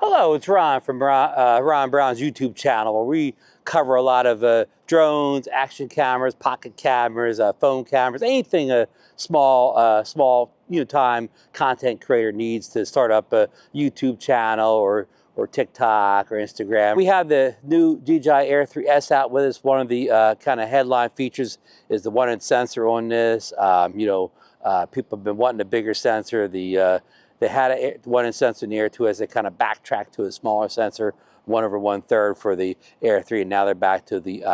Hello, it's Ron from Ron Brown's YouTube channel, where we cover a lot of drones, action cameras, pocket cameras, phone cameras, anything a small time content creator needs to start up a YouTube channel or TikTok or Instagram. We have the new DJI Air 3S out with us. One of the kind of headline features is the 1-inch sensor on this. People have been wanting a bigger sensor. They had a 1-inch sensor in the Air 2 as they kind of backtracked to a smaller sensor, 1/1/3 for the Air 3, and now they're back to the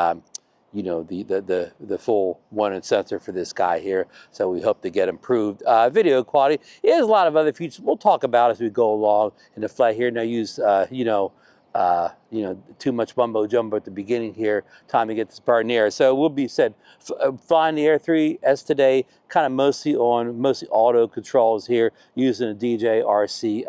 the full 1-inch sensor for this guy here. So we hope to get improved video quality. There's a lot of other features we'll talk about as we go along in the flight here. No use too much mumbo jumbo at the beginning here. Time to get this part in the air. So we'll be flying the Air 3S today, kind of mostly auto controls here, using a DJI RC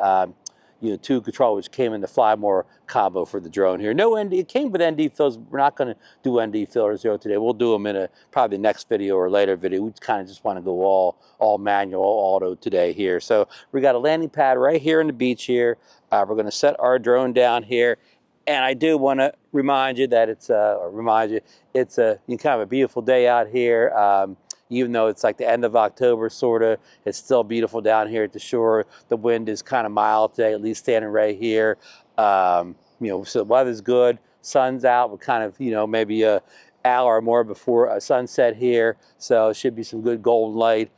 2 control, which came in the Fly More combo for the drone here. No ND, it came with ND filters. We're not going to do ND filters today. We'll do them in probably the next video or later video. We kind of just want to go all manual, all auto today here. So we got a landing pad right here on the beach here. We're going to set our drone down here. And I do want to remind you that it's kind of a beautiful day out here. Even though it's like the end of October, sort of, it's still beautiful down here at the shore. The wind is kind of mild today, at least standing right here. So the weather's good. Sun's out. We're kind of, maybe an hour or more before sunset here. So it should be some good golden light.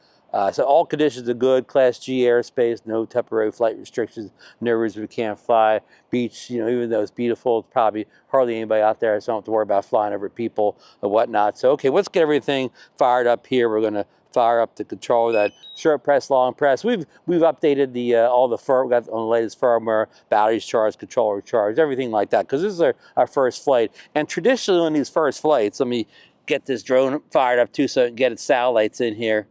So all conditions are good. Class G airspace, no temporary flight restrictions, no reason we can't fly. Beach, even though it's beautiful, it's probably hardly anybody out there, so I don't have to worry about flying over people and whatnot. So, okay, let's get everything fired up here. We're going to fire up the controller, that short press, long press. We've updated all the firmware. We got on the latest firmware, batteries charged, controller charged, everything like that, because this is our first flight. And traditionally on these first flights, let me get this drone fired up too so I can get its satellites in here.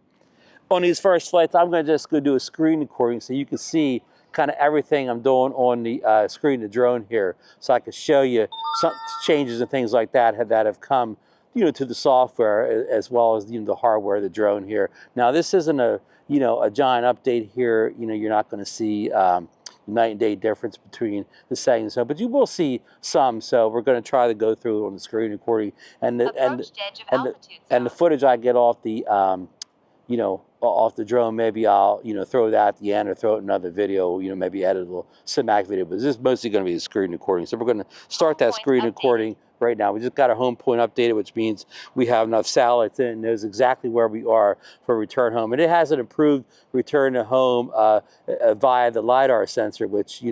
On these first flights, I'm going to just go do a screen recording so you can see kind of everything I'm doing on the screen of the drone here, so I can show you some changes and things like that have come, to the software as well as the hardware of the drone here. Now, this isn't a giant update here. You're not going to see night and day difference between the settings, but you will see some. So we're going to try to go through on the screen recording and the footage I get off the off the drone. Maybe I'll, throw that at the end or throw it in another video, maybe edit a little cinematic video, but this is mostly going to be the screen recording. So we're going to start that screen recording right now. We just got our home point updated, which means we have enough satellites in and knows exactly where we are for return home. And it has an improved return to home via the LiDAR sensor, which,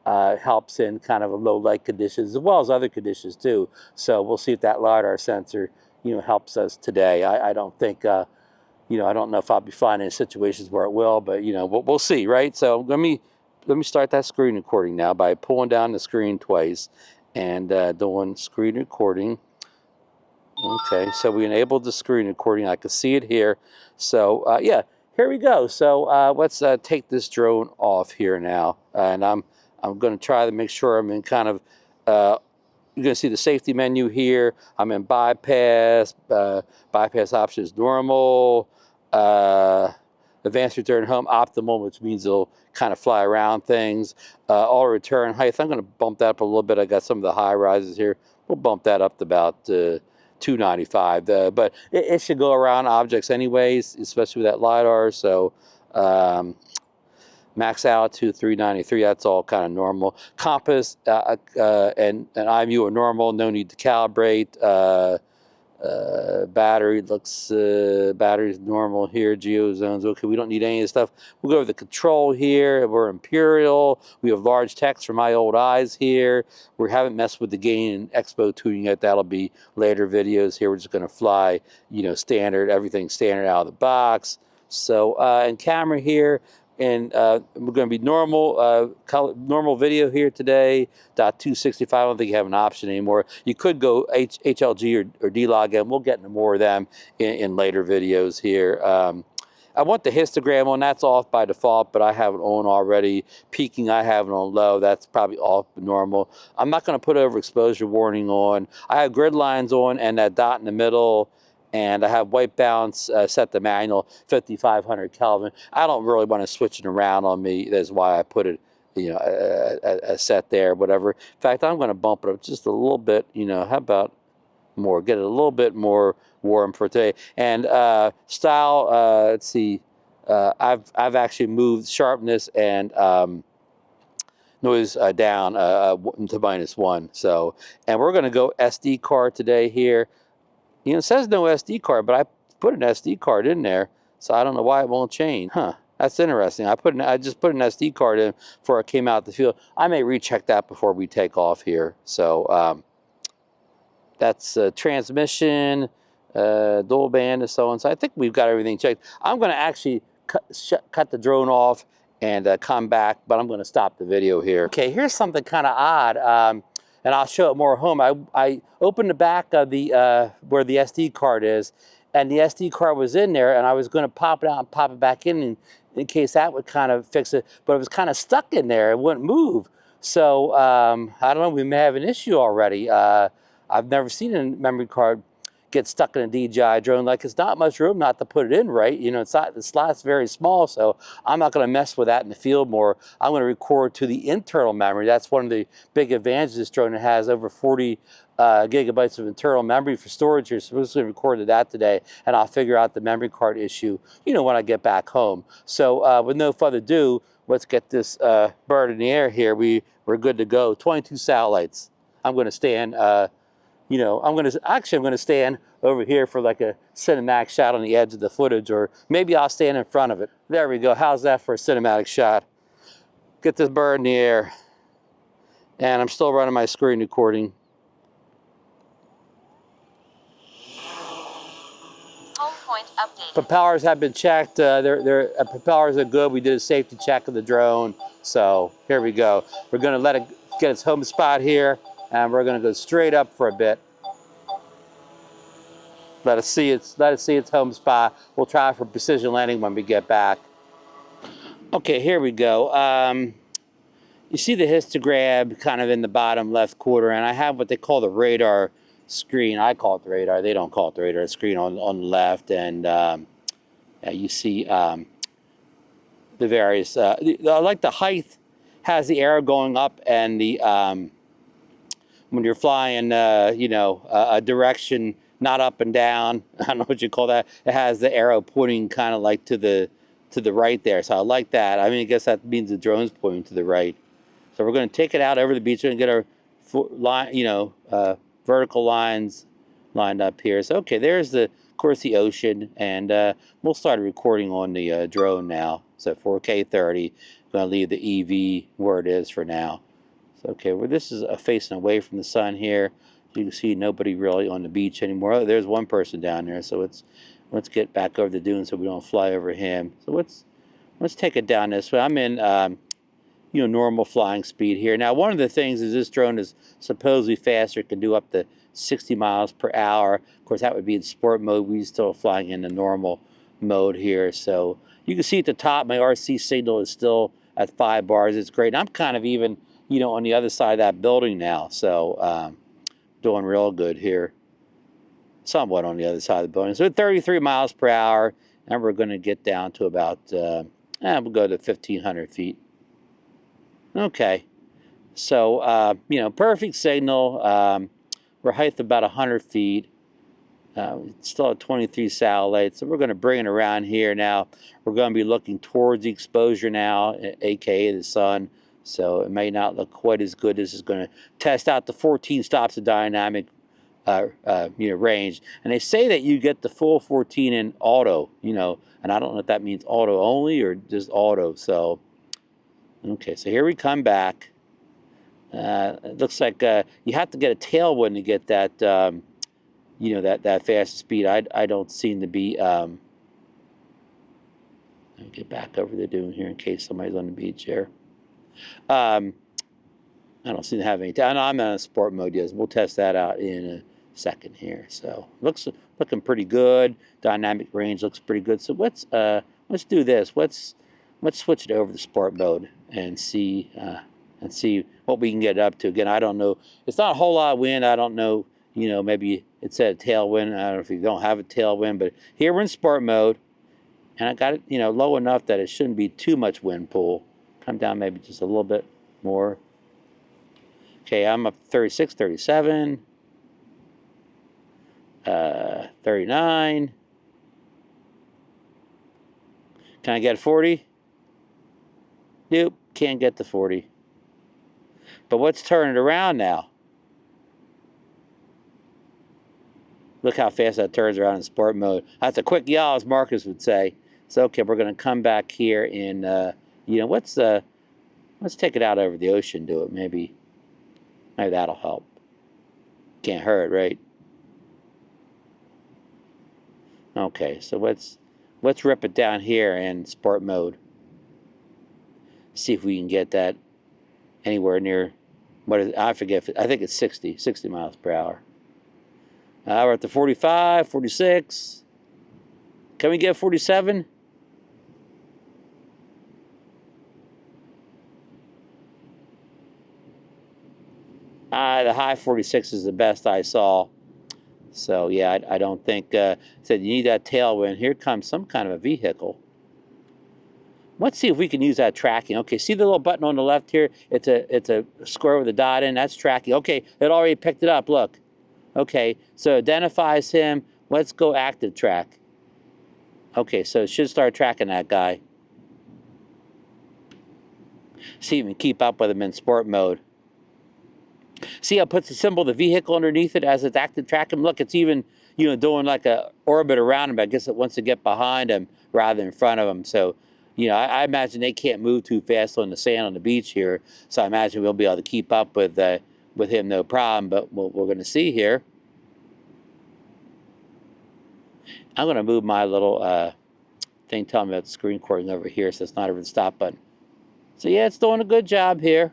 helps in kind of low light conditions as well as other conditions too. So we'll see if that LiDAR sensor, helps us today. I don't think, I don't know if I'll be flying in situations where it will, but we'll see, right? So let me start that screen recording now by pulling down the screen twice and doing screen recording. Okay, so we enabled the screen recording. I can see it here. So yeah, here we go. So let's take this drone off here now, and I'm going to try to make sure I'm in kind of. You're going to see the safety menu here. I'm in bypass. Bypass option is normal. Advanced return home, optimal, which means it'll kind of fly around things. All return height, I'm going to bump that up a little bit. I got some of the high rises here. We'll bump that up to about 295. But it should go around objects anyways, especially with that LiDAR. So max altitude 393, that's all kind of normal. Compass and eye view are normal, no need to calibrate. Battery looks, battery's normal here. Geo zones, okay, we don't need any of this stuff. We'll go over the control here. We're Imperial. We have large text for my old eyes here. We haven't messed with the gain and expo tuning yet. That'll be later videos here. We're just going to fly, standard, everything standard out of the box. So, and camera here. And we're going to be normal video here today. .265. I don't think you have an option anymore. You could go HLG or D-Log, and we'll get into more of them in later videos here. I want the histogram on. That's off by default, but I have it on already. Peaking, I have it on low. That's probably off normal. I'm not going to put overexposure warning on. I have grid lines on and that dot in the middle. And I have white balance set to manual, 5,500 Kelvin. I don't really want to switch it around on me. That's why I put it a set there, whatever. In fact, I'm going to bump it up just a little bit. How about more? Get it a little bit more warm for today. And style, let's see. I've actually moved sharpness and noise down to -1. So, and we're going to go SD card today here. It says no SD card, but I put an SD card in there, so I don't know why it won't change. Huh? That's interesting. I just put an SD card in before I came out the field. I may recheck that before we take off here. So that's transmission, dual band, and so on. So I think we've got everything checked. I'm going to actually cut the drone off and come back, but I'm going to stop the video here. Okay, here's something kind of odd, and I'll show it more at home. I opened the back of the where the SD card is, and the SD card was in there, and I was going to pop it out and pop it back in case that would kind of fix it, but it was kind of stuck in there. It wouldn't move. So I don't know, we may have an issue already. I've never seen a memory card get stuck in a DJI drone. Like, it's not much room not to put it in, right? It's not, the slot's very small, so I'm not going to mess with that in the field more. I'm going to record to the internal memory. That's one of the big advantages of this drone. It has over 40 gigabytes of internal memory for storage here. So we're just going to record to that today, and I'll figure out the memory card issue, when I get back home. So with no further ado, let's get this bird in the air here. We're good to go. 22 satellites. I'm going to stand I'm going to stand over here for like a cinematic shot on the edge of the footage, or maybe I'll stand in front of it. There we go. How's that for a cinematic shot? Get this bird in the air. And I'm still running my screen recording. Home point updated. Propellers have been checked. Propellers are good. We did a safety check of the drone. So here we go. We're going to let it get its home spot here, and we're going to go straight up for a bit. Let it see its home spot. We'll try for precision landing when we get back. Okay, here we go. You see the histogram kind of in the bottom left corner, and I have what they call the radar screen. I call it the radar. They don't call it the radar screen on the left, and you see the various. Like the height has the arrow going up, and the when you're flying, a direction. Not up and down. I don't know what you call that. It has the arrow pointing kind of like to the right there. So I like that. I guess that means the drone's pointing to the right. So we're going to take it out over the beach and get our line, vertical lines lined up here. So okay, there's of course the ocean, and we'll start recording on the drone now. So 4K 30. I'm going to leave the EV where it is for now. So okay, well, this is facing away from the sun here. You can see nobody really on the beach anymore. Oh, there's one person down there, so let's get back over the dune so we don't fly over him. So let's take it down this way. I'm in normal flying speed here. Now, one of the things is this drone is supposedly faster. It can do up to 60 miles per hour. Of course, that would be in sport mode. We're still flying in the normal mode here. So you can see at the top, my RC signal is still at 5 bars. It's great. And I'm kind of even on the other side of that building now. So doing real good here, somewhat on the other side of the building. So 33 miles per hour, and we're going to get down to about, we'll go to 1,500 feet. Okay, so, perfect signal. We're height about 100 feet. Still at 23 satellites, so we're going to bring it around here now. We're going to be looking towards the exposure now, aka the sun. So it may not look quite as good. This is going to test out the 14 stops of dynamic range. And they say that you get the full 14 in auto, and I don't know if that means auto only or just auto. So, okay, so here we come back. It looks like you have to get a tailwind to get that, that fast speed. I don't seem to be, let me get back over the dune here in case somebody's on the beach here. I don't seem to have any. I'm in a sport mode. Yes, we'll test that out in a second here. So looking pretty good. Dynamic range looks pretty good. So let's do this. Let's switch it over to sport mode and see what we can get up to. Again, I don't know. It's not a whole lot of wind. I don't know. Maybe it said a tailwind. I don't know if you don't have a tailwind, but here we're in sport mode, and I got it low enough that it shouldn't be too much wind pull. Come down maybe just a little bit more. Okay, I'm up to 36, 37, 39. Can I get 40? Nope, can't get to 40. But let's turn it around now. Look how fast that turns around in sport mode. That's a quick yaw, as Marcus would say. So, okay, we're going to come back here and, you know, let's take it out over the ocean, do it. Maybe that'll help. Can't hurt, right? Okay, so let's rip it down here in sport mode. See if we can get that anywhere near, what is it? I forget, I think it's 60 miles per hour. We're at the 45, 46. Can we get 47? The high 46 is the best I saw. So yeah, I don't think, said you need that tailwind. Here comes some kind of a vehicle. Let's see if we can use that tracking. Okay, see the little button on the left here? It's a square with a dot in, that's tracking. Okay, it already picked it up, look. Okay, so identifies him. Let's go active track. Okay, so it should start tracking that guy. See if we can keep up with him in sport mode. See how it puts the symbol of the vehicle underneath it as it's active tracking? Look, it's even, you know, doing like a orbit around him. I guess it wants to get behind him rather than in front of him. So, you know, I imagine they can't move too fast on the sand on the beach here. So I imagine we'll be able to keep up with him no problem. But we're going to see here. I'm going to move my little thing telling me about the screen recording over here, so it's not over the stop button. So yeah, it's doing a good job here.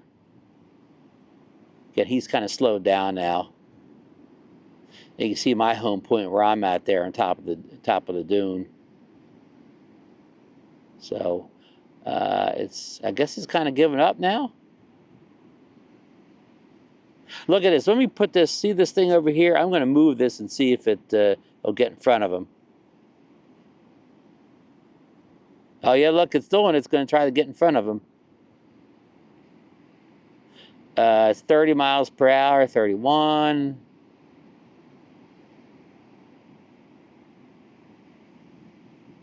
Again, he's kind of slowed down now. You can see my home point where I'm at there on top of the dune. So I guess it's kind of giving up now. Look at this. Let me put this. See this thing over here? I'm going to move this and see if it'll get in front of him. Oh yeah, look, it's doing. It's going to try to get in front of him. It's 30 miles per hour, 31.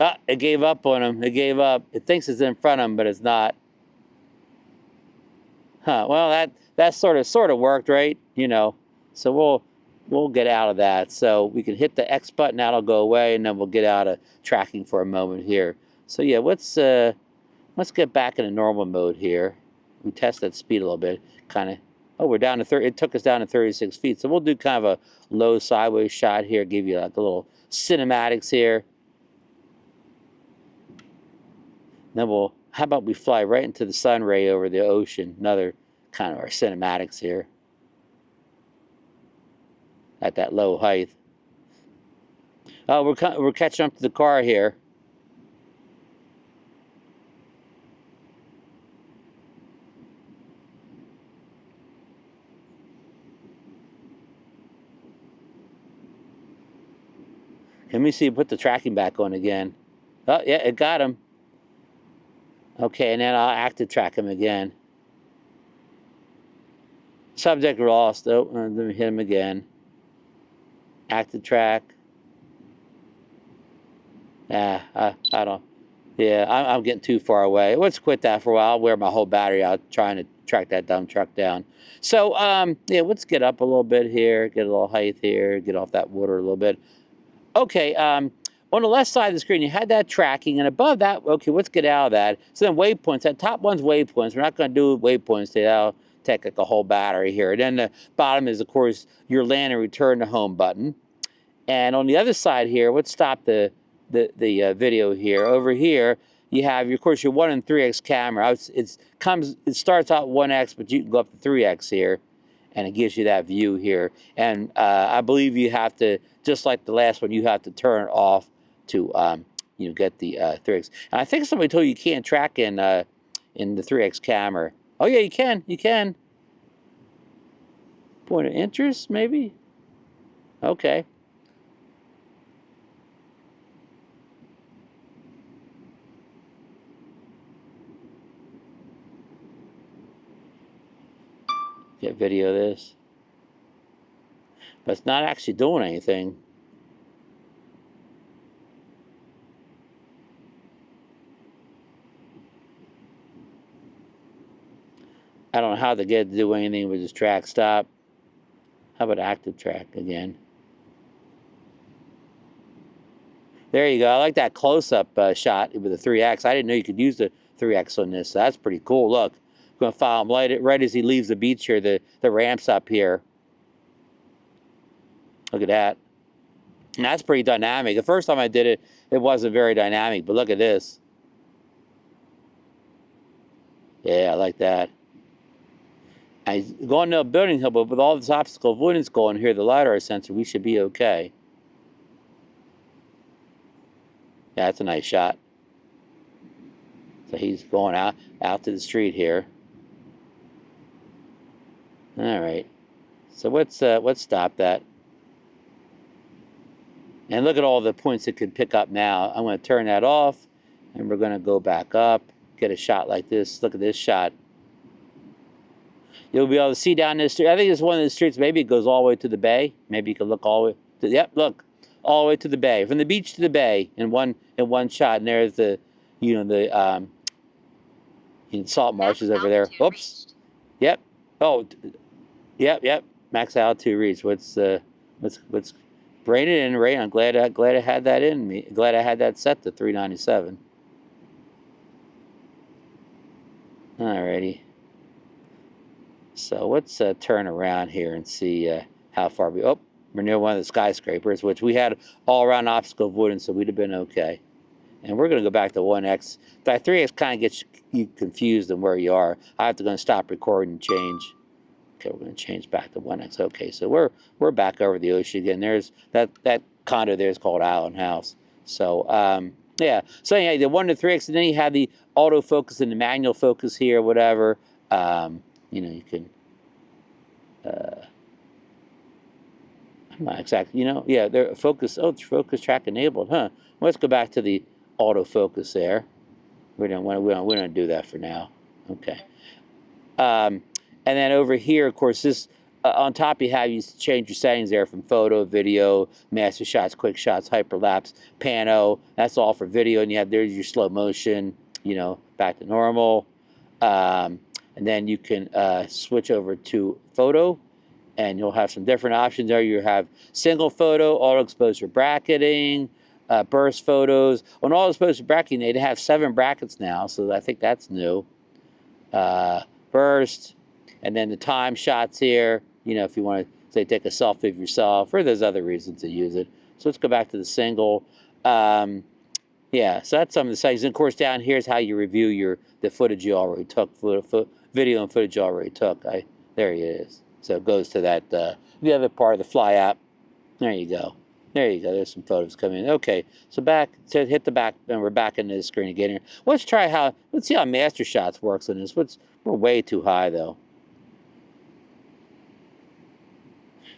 Ah, it gave up on him. It gave up. It thinks it's in front of him, but it's not. Huh. Well, that sort of worked, right? You know. So we'll get out of that. So we can hit the X button. That'll go away, and then we'll get out of tracking for a moment here. So yeah, let's get back into normal mode here. We test that speed a little bit. Kind of. Oh, we're down to 30. It took us down to 36 feet. So we'll do kind of a low sideways shot here. Give you like a little cinematics here. Then how about we fly right into the sun ray over the ocean? Another kind of our cinematics here. At that low height. Oh, we're catching up to the car here. Let me see, put the tracking back on again. Oh, yeah, it got him. Okay, and then I'll active track him again. Subject lost. Oh, let me hit him again. Active track. I don't. Yeah, I'm getting too far away. Let's quit that for a while. I'll wear my whole battery out trying to track that dumb truck down. So, yeah, let's get up a little bit here. Get a little height here. Get off that water a little bit. Okay, on the left side of the screen, you had that tracking, and above that, okay, let's get out of that. So then waypoints, that top one's waypoints. We're not going to do waypoints today. That'll take like a whole battery here. And then the bottom is, of course, your land and return to home button. And on the other side here, let's stop the video here. Over here, you have, of course, your 1 and 3x camera. It starts out 1x, but you can go up to 3x here. And it gives you that view here. And I believe you have to, just like the last one, you have to turn it off to you know, get the 3x. And I think somebody told you can't track in the 3x camera. Oh yeah, you can. You can. Point of interest, maybe. Okay. Get video of this. But it's not actually doing anything. I don't know how to get it to do anything with this track stop. How about active track again? There you go. I like that close-up shot with the 3X. I didn't know you could use the 3X on this. So that's pretty cool. Look, I'm going to follow him right as he leaves the beach here. The ramp's up here. Look at that. And that's pretty dynamic. The first time I did it, it wasn't very dynamic. But look at this. Yeah, I like that. I go into a building hill, but with all this obstacle avoidance going here, the LiDAR sensor, we should be okay. Yeah, that's a nice shot. So he's going out to the street here. All right. So let's stop that. And look at all the points it could pick up now. I'm going to turn that off, and we're going to go back up, get a shot like this. Look at this shot. You'll be able to see down this street. I think it's one of the streets. Maybe it goes all the way to the bay. Maybe you can look all the way to, yep, look, all the way to the bay, from the beach to the bay in one shot. And there's the, salt marshes over there. Oops. Reached. Yep. Oh, yep. Max altitude reached. What's bring it in, Ray? I'm glad I had that in me. Glad I had that set to 397. Alrighty. So let's turn around here and see how far we're near one of the skyscrapers, which we had all around obstacle avoidance, so we'd have been okay. And we're going to go back to 1X. That 3X kind of gets you confused on where you are. I have to go and stop recording and change. Okay, we're going to change back to 1X. Okay, so we're back over the ocean again. There's that condo there is called Island House. So yeah. So anyway, the 1 to 3X, and then you have the autofocus and the manual focus here, whatever. You can. I'm not exactly. Yeah. They're focus. Oh, it's focus track enabled, huh? Well, let's go back to the autofocus there. We don't do that for now. Okay. And then over here, of course, this on top you change your settings there from photo, video, master shots, quick shots, hyperlapse, pano. That's all for video, and there's your slow motion. Back to normal. And then you can switch over to photo, and you'll have some different options there. You have single photo, auto exposure bracketing, burst photos. On auto exposure bracketing, they have 7 brackets now, so I think that's new. Burst, and then the time shots here. If you want to say take a selfie of yourself, or there's other reasons to use it. So let's go back to the single. Yeah, so that's some of the settings. And of course, down here is how you review the footage you already took, video and footage you already took. There it is. So it goes to that the other part of the Fly app. There you go. There's some photos coming in. Okay, so hit the back, and we're back into the screen again here. Let's see how Master Shots works on this. We're way too high though.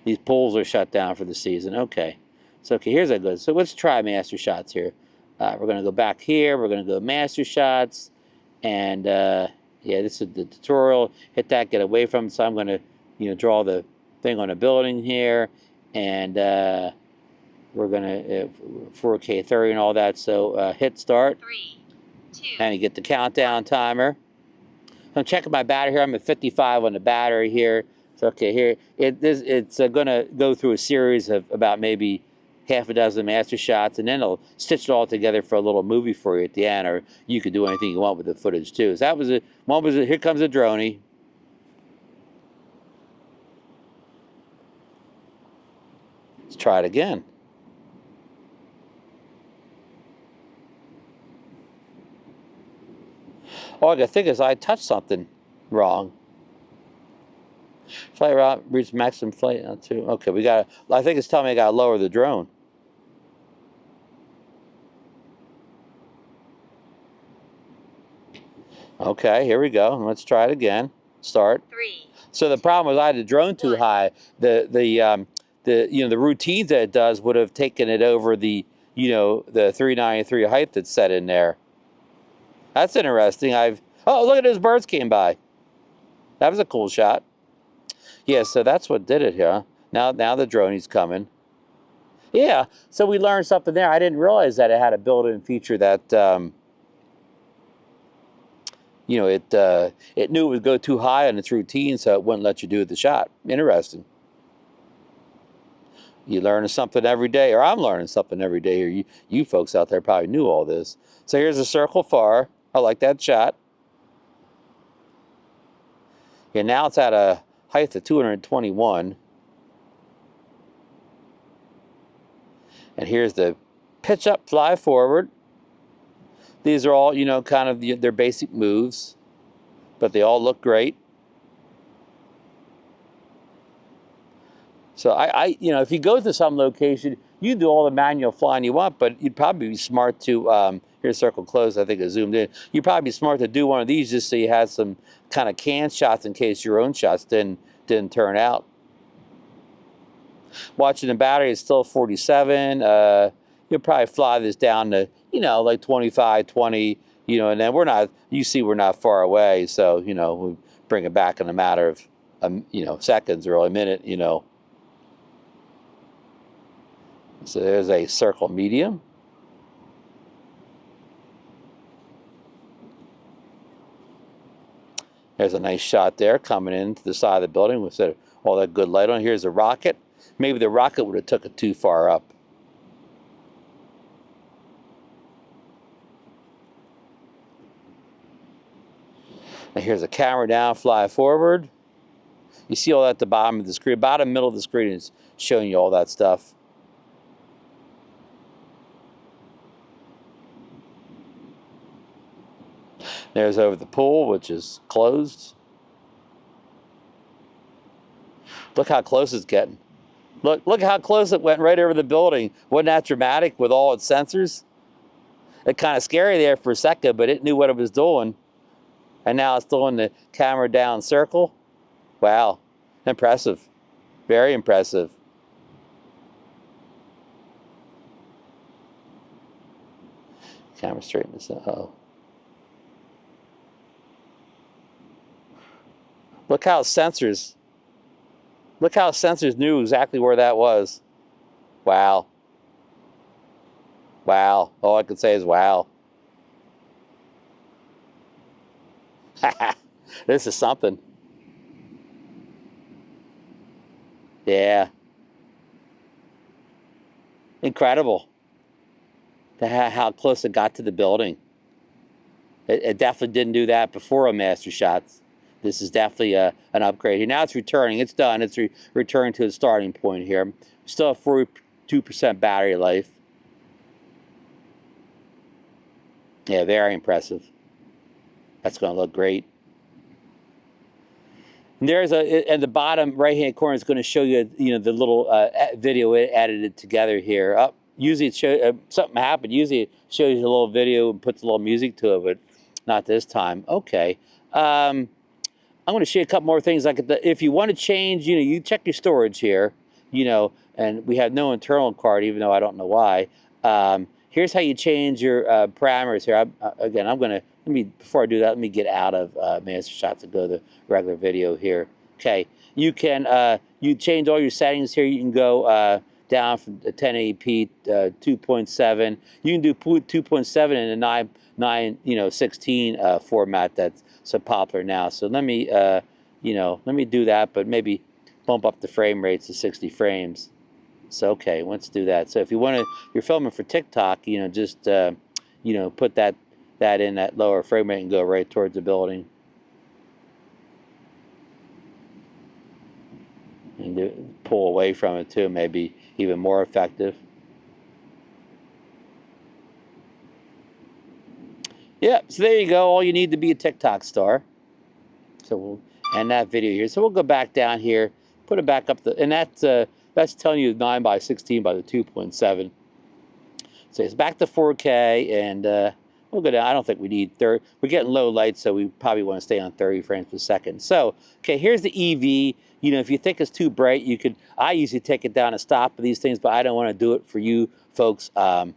These pools are shut down for the season. Okay, so here's how it goes. So let's try Master Shots here. We're going to go back here. We're going to go Master Shots. And, yeah, this is the tutorial. Hit that, get away from it. So I'm going to, draw the thing on a building here. And we're going to 4K 30 and all that. So hit start. 3, 2. And you get the countdown timer. I'm checking my battery here. I'm at 55 on the battery here. So, okay, here. It's going to go through a series of about maybe half a dozen master shots, and then it'll stitch it all together for a little movie for you at the end, or you could do anything you want with the footage too. So that was it. Here comes a droney. Let's try it again. All I can think is I touched something wrong. Flight route, reach maximum flight altitude. Okay, I think it's telling me I gotta lower the drone. Okay, here we go. Let's try it again. Start. 3. So the problem was I had the drone too high. The routines that it does would have taken it over the 393 height that's set in there. That's interesting. Oh, look at those birds came by. That was a cool shot. Yeah, so that's what did it here. Now the droney's coming. Yeah, so we learned something there. I didn't realize that it had a built-in feature that you know, it knew it would go too high on its routine, so it wouldn't let you do the shot. Interesting. You learn something every day, or I'm learning something every day here. You folks out there probably knew all this. So here's a circle far. I like that shot. Yeah, now it's at a height of 221. And here's the pitch up, fly forward. These are all, you know, kind of their basic moves, but they all look great. So you know, if you go to some location, you do all the manual flying you want, but you'd probably be smart to, here's circle close, I think I zoomed in. You'd probably be smart to do one of these just so you had some kind of canned shots in case your own shots didn't turn out. Watching the battery, it's still 47. You'll probably fly this down to, you know, like 25, 20, you know, and then you see we're not far away. So, you know, we bring it back in a matter of, you know, seconds or a minute, you know. So there's a circle medium. There's a nice shot there coming into the side of the building with all that good light on. Here's a rocket. Maybe the rocket would have took it too far up. And here's a camera down, fly forward. You see all that at the bottom of the screen. Bottom middle of the screen is showing you all that stuff. There's over the pool, which is closed. Look how close it's getting. Look how close it went right over the building. Wasn't that dramatic with all its sensors? It kind of scary there for a second, but it knew what it was doing. And now it's doing the camera down circle. Wow, impressive, very impressive. Camera straighten this out. Uh-oh. Look how sensors knew exactly where that was. Wow. Wow. All I can say is wow. This is something. Yeah. Incredible. How close it got to the building. It definitely didn't do that before a Master Shots. This is definitely an upgrade here. Now it's returning. It's done. It's returned to its starting point here. Still have 42% battery life. Yeah, very impressive. That's going to look great. And there's at the bottom right-hand corner is going to show you, you know, the little video edited together here. Usually it shows something happened. Usually it shows you a little video and puts a little music to it, but not this time. Okay. I'm going to show you a couple more things. Like if you want to change, you know, you check your storage here, you know, and we have no internal card, even though I don't know why. Here's how you change your parameters here. Again, I'm going to, before I do that, let me get out of Master Shots and go to the regular video here. Okay, you can, you change all your settings here. You can go down from 1080p 2.7. You can do 2.7 in a 16 format that's so popular now. So let me, you know, let me do that, but maybe bump up the frame rates to 60 frames. So, okay, let's do that. So if you want to, you're filming for TikTok, you know, just, you know, put that in that lower frame rate and go right towards the building. And pull away from it too, maybe even more effective. Yeah, so there you go. All you need to be a TikTok star. So we'll end that video here. So we'll go back down here, put it back up, and that's telling you 9 by 16 by the 2.7. So it's back to 4K, and we'll go down. I don't think we need 30. We're getting low light, so we probably want to stay on 30 frames per second. So, okay, here's the EV. You know, if you think it's too bright, you could, I usually take it down and stop these things, but I don't want to do it for you folks.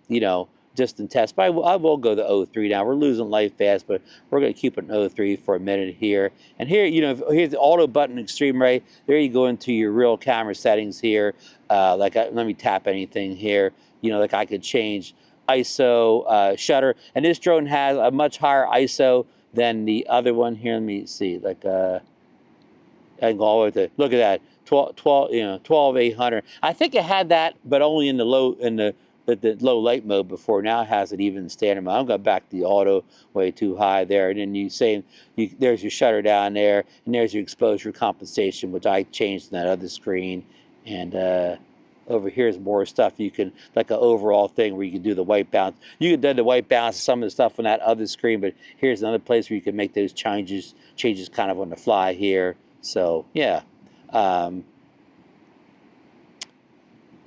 You know, just in test. But I will go to 03 now. We're losing light fast, but we're going to keep it in 03 for a minute here. And here, you know, here's the auto button, extreme right. There you go into your real camera settings here. Let me tap anything here. You know, like I could change ISO, shutter. And this drone has a much higher ISO than the other one here. Let me see, like, I can go all the way to, look at that, 12,800. I think it had that, but only in the low, the low light mode before. Now it has it even in standard mode. I'm going back to the auto, way too high there. And then there's your shutter down there, and there's your exposure compensation, which I changed in that other screen. And over here is more stuff you can, like an overall thing where you can do the white balance. You can do the white balance of some of the stuff on that other screen, but here's another place where you can make those changes kind of on the fly here. So yeah. So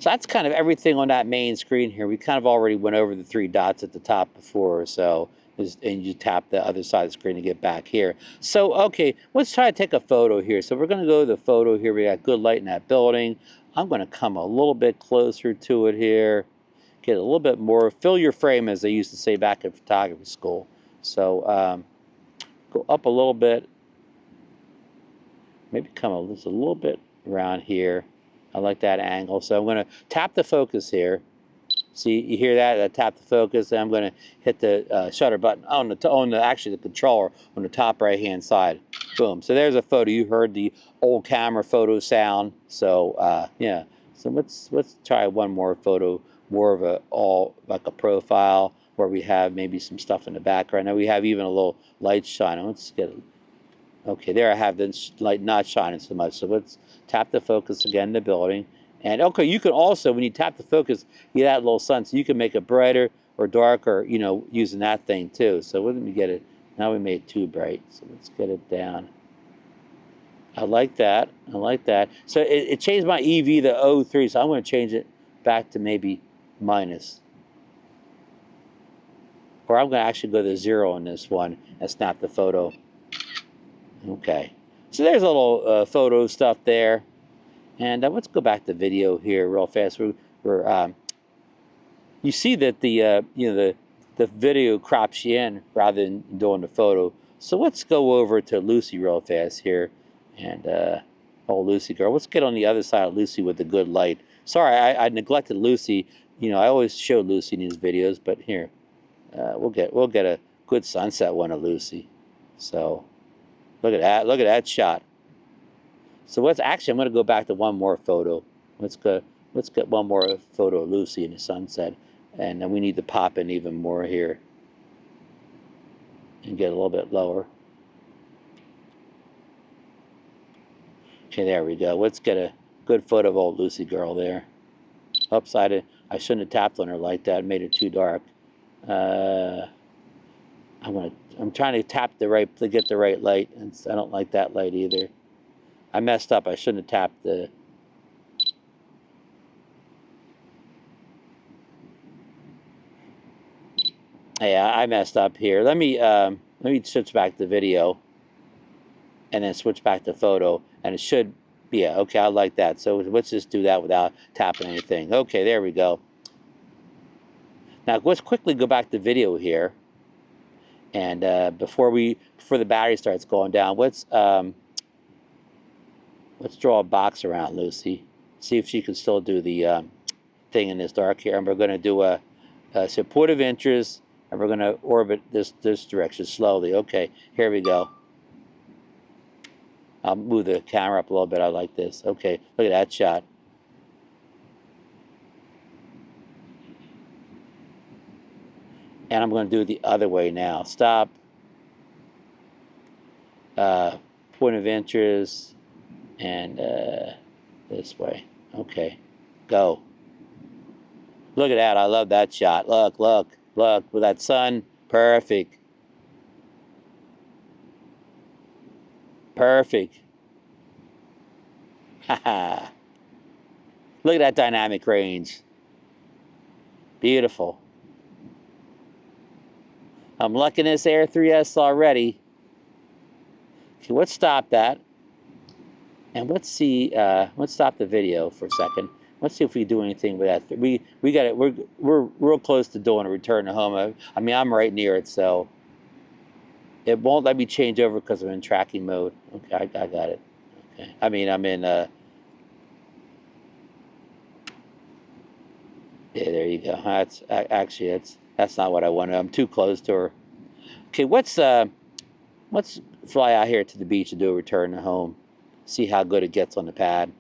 that's kind of everything on that main screen here. We kind of already went over the 3 dots at the top before, so and you tap the other side of the screen to get back here. So, okay, let's try to take a photo here. So we're going to go to the photo here. We got good light in that building. I'm going to come a little bit closer to it here. Get a little bit more. Fill your frame, as they used to say back in photography school. So go up a little bit. Maybe come just a little bit around here. I like that angle. So I'm going to tap the focus here. See, you hear that? I tap the focus, and I'm going to hit the shutter button on actually the controller on the top right-hand side. Boom. So there's a photo. You heard the old camera photo sound. So yeah. So let's try one more photo, more of like a profile where we have maybe some stuff in the background. Now we have even a little light shine. Let's get it. Okay, there I have the light not shining so much. So let's tap the focus again in the building. And okay, you can also, when you tap the focus, you get that little sun. So you can make it brighter or darker, you know, using that thing too. So let me get it. Now we made it too bright. So let's get it down. I like that. I like that. So it changed my EV to 03. So I'm going to change it back to maybe minus. Or I'm going to actually go to 0 on this one and snap the photo. Okay, so there's a little photo stuff there, and let's go back to video here real fast. You see that the the video crops you in rather than doing the photo. So let's go over to Lucy real fast here, and oh Lucy girl, let's get on the other side of Lucy with the good light. Sorry, I neglected Lucy. You know, I always show Lucy in these videos, but here we'll get a good sunset one of Lucy. So. Look at that shot. So I'm going to go back to one more photo. Let's get one more photo of Lucy in the sunset, and then we need to pop in even more here and get a little bit lower. Okay, there we go. Let's get a good photo of old Lucy girl there. Oops, I shouldn't have tapped on her like that. Made it too dark. I'm trying to tap to get the right light, and I don't like that light either. I messed up. I shouldn't have tapped the. Yeah, I messed up here. Let me switch back to video, and then switch back to photo, and it should. Yeah, okay, I like that. So let's just do that without tapping anything. Okay, there we go. Now let's quickly go back to video here. And before the battery starts going down, let's draw a box around Lucy. See if she can still do the thing in this dark here. And we're going to do a point of interest, and we're going to orbit this direction slowly. Okay, here we go. I'll move the camera up a little bit. I like this. Okay, look at that shot. And I'm going to do it the other way now. Stop. Point of interest. And this way. Okay. Go. Look at that. I love that shot. Look. With that sun. Perfect. Perfect. Haha. Look at that dynamic range. Beautiful. I'm liking this Air 3S already. Okay, let's stop that. And let's see, let's stop the video for a second. Let's see if we do anything with that. We got it. We're real close to doing a return to home. I mean, I'm right near it, so it won't let me change over because I'm in tracking mode. Okay, I got it. Okay, I mean, I'm in. Yeah, there you go. That's actually that's not what I wanted. I'm too close to her. Okay, let's fly out here to the beach and do a return to home. See how good it gets on the pad.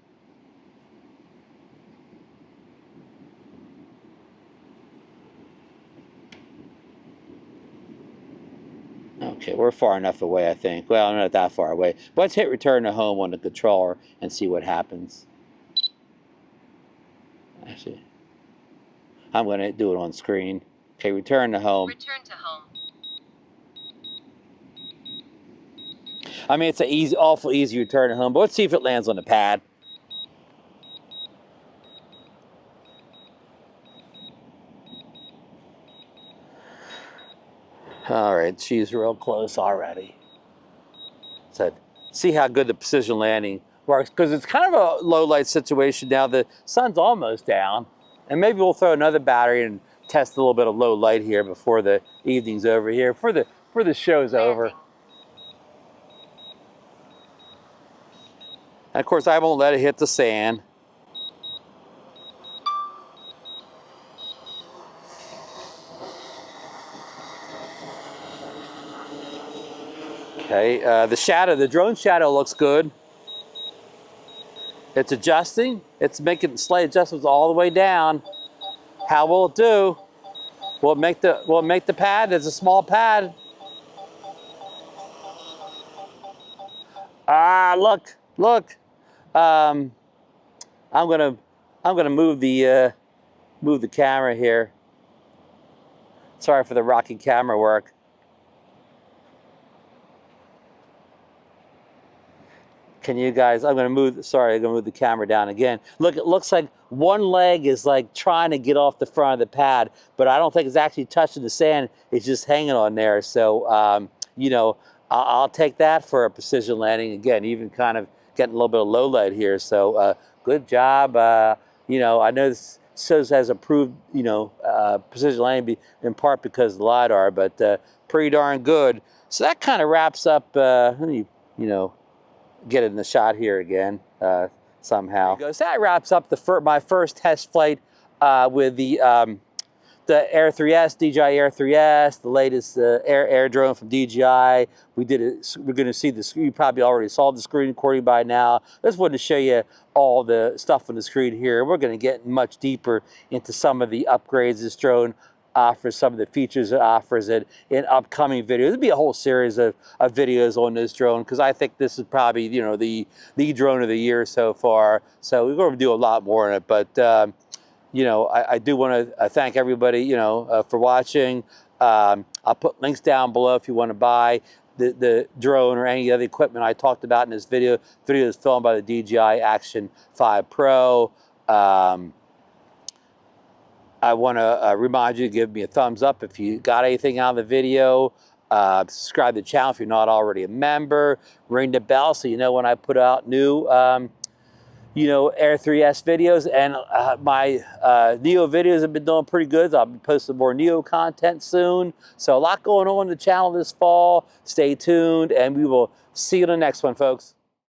Okay, we're far enough away, I think. Well, not that far away. But let's hit return to home on the controller and see what happens. Actually, I'm going to do it on screen. Okay, return to home. Return to home. I mean, it's an awful easy return to home, but let's see if it lands on the pad. All right, she's real close already. So, see how good the precision landing works, because it's kind of a low light situation now. The sun's almost down, and maybe we'll throw another battery and test a little bit of low light here before the evening's over here, for the show's over. And of course, I won't let it hit the sand. Okay, the drone shadow looks good. It's adjusting. It's making slight adjustments all the way down. How will it do? Will it make the pad? It's a small pad. Ah, look. I'm gonna move the camera here. Sorry for the rocky camera work. Can you guys, I'm gonna move the camera down again. Look, it looks like one leg is like trying to get off the front of the pad, but I don't think it's actually touching the sand. It's just hanging on there. So, you know, I'll take that for a precision landing. Again, even kind of getting a little bit of low light here. So, good job. You know, I know this shows has approved, you know, precision landing in part because of the LiDAR, but pretty darn good. So that kind of wraps up, you know, get it in the shot here again somehow. So that wraps up my first test flight with the Air 3S, DJI Air 3S, the latest air drone from DJI. We're going to see the screen. You probably already saw the screen recording by now. I just wanted to show you all the stuff on the screen here. We're going to get much deeper into some of the upgrades this drone offers, some of the features it offers it in upcoming videos. There'll be a whole series of videos on this drone, because I think this is probably, you know, the drone of the year so far. So we're going to do a lot more in it, but you know, I do want to thank everybody, you know, for watching. I'll put links down below if you want to buy the drone or any other equipment I talked about in this video. The video is filmed by the DJI Action 5 Pro. I want to remind you to give me a thumbs up if you got anything out of the video. Subscribe to the channel if you're not already a member. Ring the bell so you know when I put out new, you know, Air 3S videos. And my Neo videos have been doing pretty good. I'll be posting more Neo content soon. So a lot going on the channel this fall. Stay tuned, and we will see you in the next one, folks.